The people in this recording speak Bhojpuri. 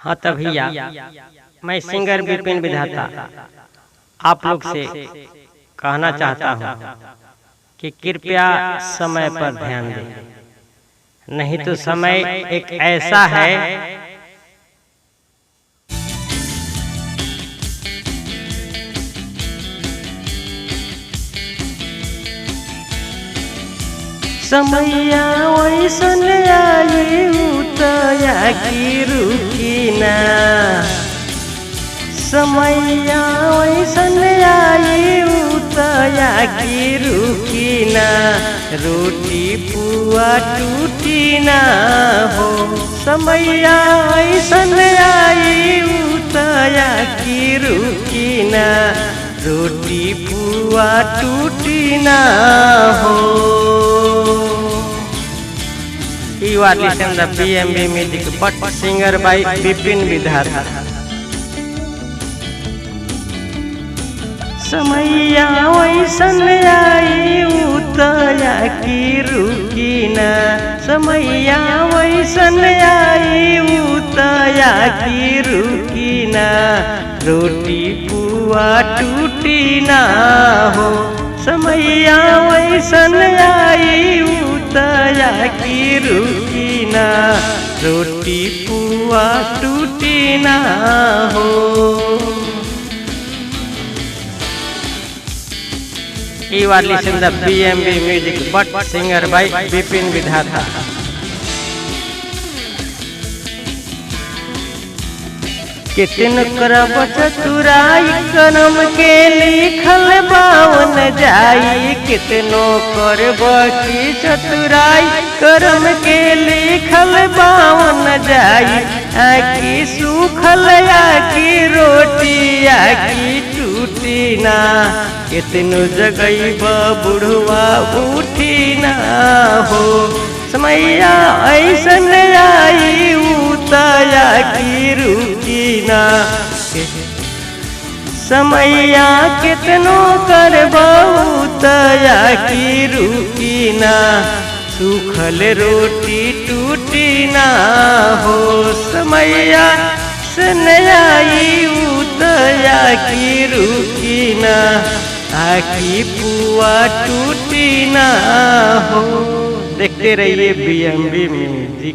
हाँ तो भैया, मैं सिंगर विपिन विधाता आप लोग से कहना चाहता हूँ कि कृपया समय पर ध्यान दें, नहीं तो समय एक ऐसा है समैया वैसन आई उतया की रुकी ना, समैया वैसन आई उतया की रुकी ना, रोटी पुआ टूटी ना हो। समैया वैसन आई उतया की रुकी ना, रोटी पुआ टूटी ना हो। You are listening to the BMB music, but singer by Vipin Vidhata. समैया वैसन आई उतया की रुकी ना, समैया वैसन आई उतया की रुकी ना, रोटी पुआ टूटी ना हो। समैया वैसन आई उतया की रुकी ना, रोटी पुआ टूटी ना हो। You are listening to the BMB music, but singer by Vipin Vidhata. कितन करब चतुराई करम के लिखल बावन जाई, कितनो करब की चतुराई करम के लिखल बावन जाई। आकी सूखल आकी रोटी आकी टूटी ना, कितनो जगैब बुढ़वा उठी ना हो। समैया ऐसन आई उतया की रुकी ना, समैया कितनो करब उतया की रुकी ना, सूखल रोटी टूटी ना हो। समैया सन आई उतया की रुकी ना, आकी पुआ टूटी ना हो। देखते रहिए BMB म्यूजिक।